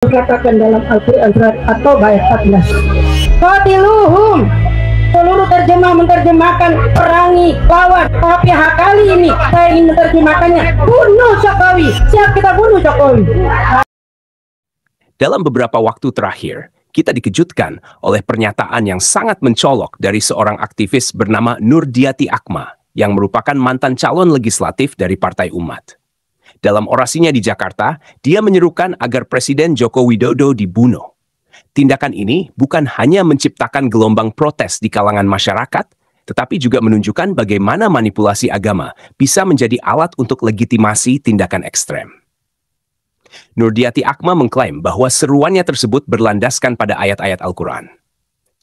Katakan dalam Al-Quran surat At-Taubah ayat 14. Qatiluhum, seluruh terjemah menerjemahkan perangi, lawan. Tapi kali ini saya ingin menerjemahkannya bunuh Jokowi. Siap kita bunuh Jokowi. Dalam beberapa waktu terakhir, kita dikejutkan oleh pernyataan yang sangat mencolok dari seorang aktivis bernama Nurdiati Akma yang merupakan mantan calon legislatif dari Partai Umat. Dalam orasinya di Jakarta, dia menyerukan agar Presiden Joko Widodo dibunuh. Tindakan ini bukan hanya menciptakan gelombang protes di kalangan masyarakat, tetapi juga menunjukkan bagaimana manipulasi agama bisa menjadi alat untuk legitimasi tindakan ekstrem. Nurdiati Akma mengklaim bahwa seruannya tersebut berlandaskan pada ayat-ayat Al-Quran.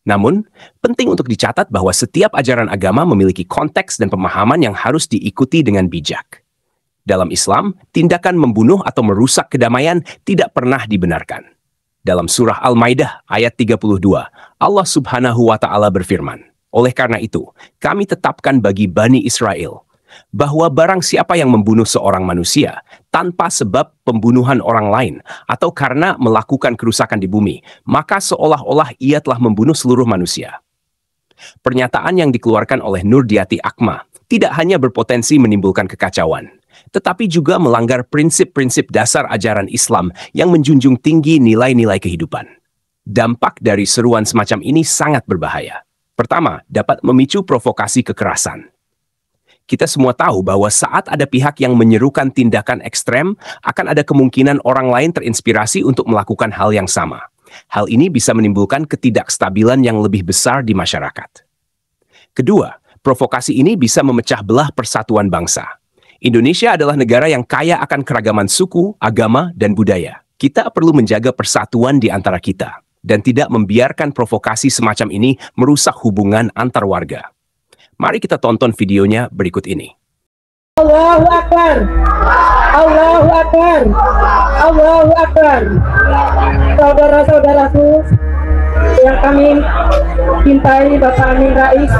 Namun, penting untuk dicatat bahwa setiap ajaran agama memiliki konteks dan pemahaman yang harus diikuti dengan bijak. Dalam Islam, tindakan membunuh atau merusak kedamaian tidak pernah dibenarkan. Dalam surah Al-Maidah ayat 32, Allah Subhanahu wa Ta'ala berfirman, "Oleh karena itu, kami tetapkan bagi Bani Israel bahwa barang siapa yang membunuh seorang manusia tanpa sebab pembunuhan orang lain atau karena melakukan kerusakan di bumi, maka seolah-olah ia telah membunuh seluruh manusia." Pernyataan yang dikeluarkan oleh Nurdiati Akma tidak hanya berpotensi menimbulkan kekacauan, tetapi juga melanggar prinsip-prinsip dasar ajaran Islam yang menjunjung tinggi nilai-nilai kehidupan. Dampak dari seruan semacam ini sangat berbahaya. Pertama, dapat memicu provokasi kekerasan. Kita semua tahu bahwa saat ada pihak yang menyerukan tindakan ekstrem, akan ada kemungkinan orang lain terinspirasi untuk melakukan hal yang sama. Hal ini bisa menimbulkan ketidakstabilan yang lebih besar di masyarakat. Kedua, provokasi ini bisa memecah belah persatuan bangsa. Indonesia adalah negara yang kaya akan keragaman suku, agama, dan budaya. Kita perlu menjaga persatuan di antara kita, dan tidak membiarkan provokasi semacam ini merusak hubungan antar warga. Mari kita tonton videonya berikut ini. Allahu Akbar, Allahu Akbar, Allahu Akbar. Saudara-saudaraku yang kami cintai, Bapak Amin Rais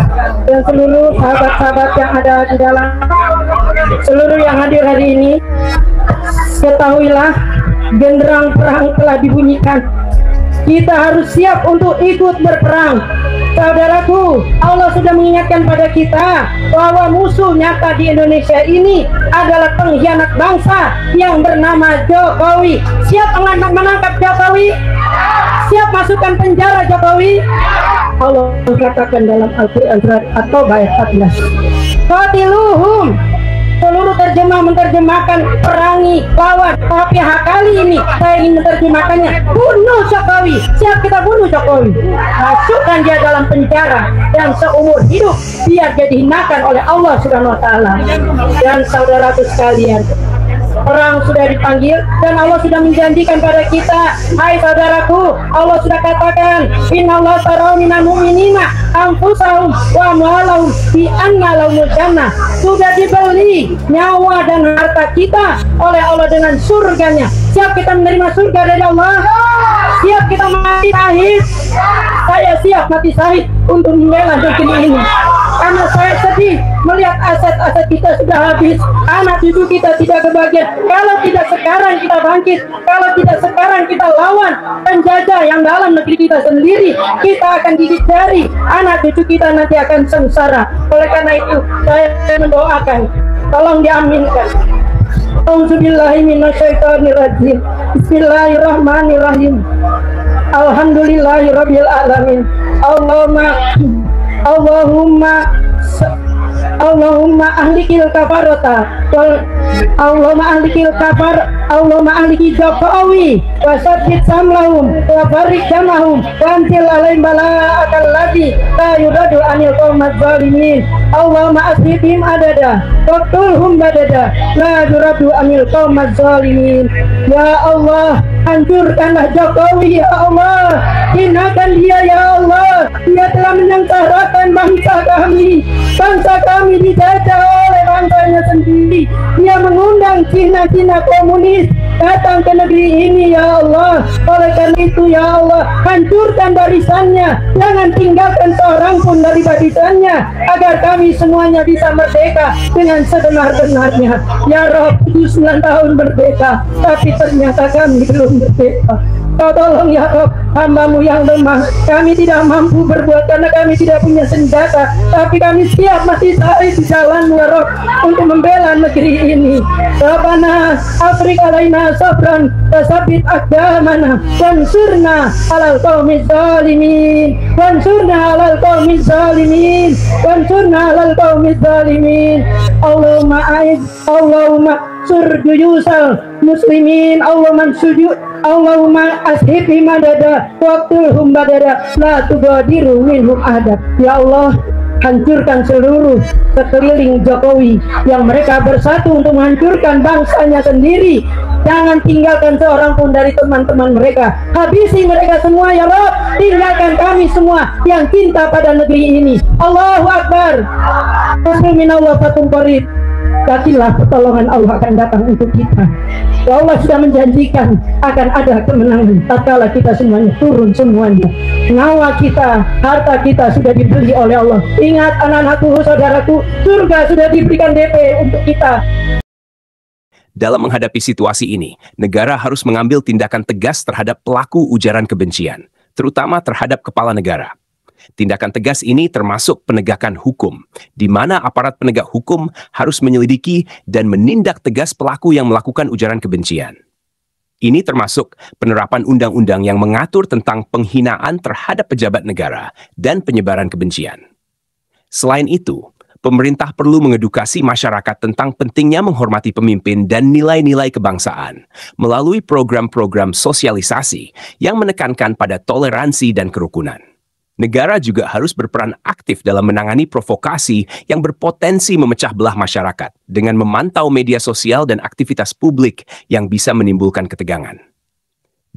dan seluruh sahabat-sahabat yang ada di dalam, seluruh yang hadir hari ini, ketahuilah genderang perang telah dibunyikan. Kita harus siap untuk ikut berperang. Saudaraku, Allah sudah mengingatkan pada kita bahwa musuh nyata di Indonesia ini adalah pengkhianat bangsa yang bernama Jokowi. Siap menangkap Jokowi? Siap masukkan penjara Jokowi? Allah katakan dalam Al-Quran surat At-Taubah ayat 14. Qatiluhum, seluruh terjemah menerjemahkan perangi, lawan. Tapi kali ini saya ingin menerjemahkannya bunuh Jokowi. Siap kita bunuh Jokowi. Masukkan dia dalam penjara dan seumur hidup biar dia dihinakan oleh Allah Subhanahu wa Ta'ala. Dan saudaraku sekalian, perang sudah dipanggil dan Allah sudah menjanjikan pada kita. Hai saudaraku, Allah sudah katakan, innallaha tara minal mu'minina anfusahum wa amwalahum bi anna lahumul jannah. Sudah dibeli nyawa dan harta kita oleh Allah dengan surganya. Siap kita menerima surga dari Allah? Siap kita mati syahid? Saya siap mati syahid untuk membela negeri ini. Karena saya sedih melihat aset-aset kita sudah habis, anak cucu kita tidak kebagian. Kalau tidak sekarang kita bangkit, kalau tidak sekarang kita lawan penjajah yang dalam negeri kita sendiri, kita akan gigit jari, anak cucu kita nanti akan sengsara. Oleh karena itu saya mendoakan, tolong diaminkan. Auzubillahiminasyaitonirrajim. Bismillahirrahmanirrahim. Alhamdulillahirabbil alamin. Allahumma ahlikil kafarota Allahumma ahlikil kafar Allahumma ahliki Jokowi wa saddid samlahum wa barik jamahum wa antil alaihim bala'akal ladzi la yuradu anil qawmaz zalimin. Allahumma asrifhim adada waqtulhum badada la yuradu anil qawmaz zalimin. Ya Allah, hancurkanlah Jokowi ya Allah, hinakan dia ya Allah. Dia telah menyengsarakan bangsa kami dijajah oleh bangsanya sendiri. Dia mengundang Cina komunis datang ke negeri ini ya Allah. Oleh karena itu ya Allah, hancurkan barisannya, jangan tinggalkan seorang pun dari barisannya, agar kami semuanya bisa merdeka dengan sebenar-benarnya. Ya Rabb, 9 tahun merdeka, tapi ternyata kami belum merdeka. Kau tolong ya Rob, hamba-Mu yang lemah. Kami tidak mampu berbuat karena kami tidak punya senjata, tapi kami siap mati di jalan-Mu ya Rob, untuk membela negeri ini. Rabbana afrik alaina sabran wasabit aqdamana wansurna alal qaumiz zalimin wansurna alal qaumiz zalimin wansurna alal qaumiz zalimin. Allahumma a'id, Allahumma surjuyusal muslimin, Allahumma sujud, Allahumma ashibhi madada waqtulhum badada la tubadiru minhum ahada. Ya Allah, hancurkan seluruh sekeliling Jokowi yang mereka bersatu untuk menghancurkan bangsanya sendiri. Jangan tinggalkan seorang pun dari teman-teman mereka. Habisi mereka semua ya Rabb. Tinggalkan kami semua yang cinta pada negeri ini. Allahu Akbar. Bismillah fatum qarib. Yakinlah pertolongan Allah akan datang untuk kita. Allah sudah menjanjikan akan ada kemenangan tatkala kita semuanya turun semuanya. Nyawa kita, harta kita sudah dibeli oleh Allah. Ingat anak-anakku, saudaraku, surga sudah diberikan DP untuk kita. Dalam menghadapi situasi ini, negara harus mengambil tindakan tegas terhadap pelaku ujaran kebencian, terutama terhadap kepala negara. Tindakan tegas ini termasuk penegakan hukum, di mana aparat penegak hukum harus menyelidiki dan menindak tegas pelaku yang melakukan ujaran kebencian. Ini termasuk penerapan undang-undang yang mengatur tentang penghinaan terhadap pejabat negara dan penyebaran kebencian. Selain itu, pemerintah perlu mengedukasi masyarakat tentang pentingnya menghormati pemimpin dan nilai-nilai kebangsaan melalui program-program sosialisasi yang menekankan pada toleransi dan kerukunan. Negara juga harus berperan aktif dalam menangani provokasi yang berpotensi memecah belah masyarakat dengan memantau media sosial dan aktivitas publik yang bisa menimbulkan ketegangan.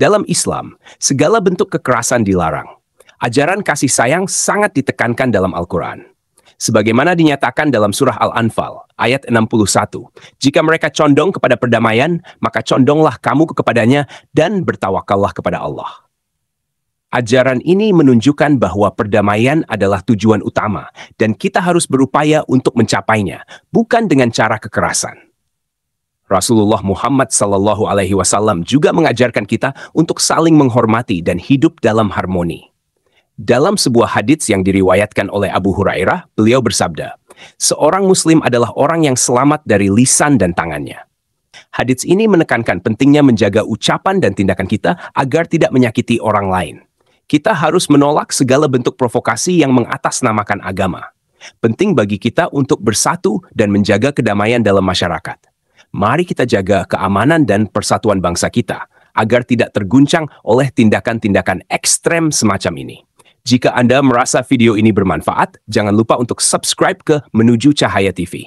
Dalam Islam, segala bentuk kekerasan dilarang. Ajaran kasih sayang sangat ditekankan dalam Al-Quran. Sebagaimana dinyatakan dalam surah Al-Anfal, ayat 61, jika mereka condong kepada perdamaian, maka condonglah kamu kepadanya dan bertawakallah kepada Allah. Ajaran ini menunjukkan bahwa perdamaian adalah tujuan utama dan kita harus berupaya untuk mencapainya, bukan dengan cara kekerasan. Rasulullah Muhammad SAW juga mengajarkan kita untuk saling menghormati dan hidup dalam harmoni. Dalam sebuah hadits yang diriwayatkan oleh Abu Hurairah, beliau bersabda, seorang muslim adalah orang yang selamat dari lisan dan tangannya. Hadits ini menekankan pentingnya menjaga ucapan dan tindakan kita agar tidak menyakiti orang lain. Kita harus menolak segala bentuk provokasi yang mengatasnamakan agama. Penting bagi kita untuk bersatu dan menjaga kedamaian dalam masyarakat. Mari kita jaga keamanan dan persatuan bangsa kita, agar tidak terguncang oleh tindakan-tindakan ekstrem semacam ini. Jika Anda merasa video ini bermanfaat, jangan lupa untuk subscribe ke Menuju Cahaya TV.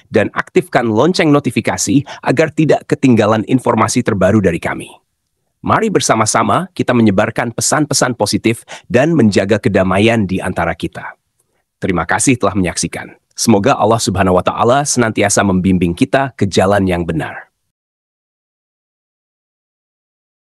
Dan aktifkan lonceng notifikasi agar tidak ketinggalan informasi terbaru dari kami. Mari bersama-sama kita menyebarkan pesan-pesan positif dan menjaga kedamaian di antara kita. Terima kasih telah menyaksikan. Semoga Allah Subhanahu wa Ta'ala senantiasa membimbing kita ke jalan yang benar.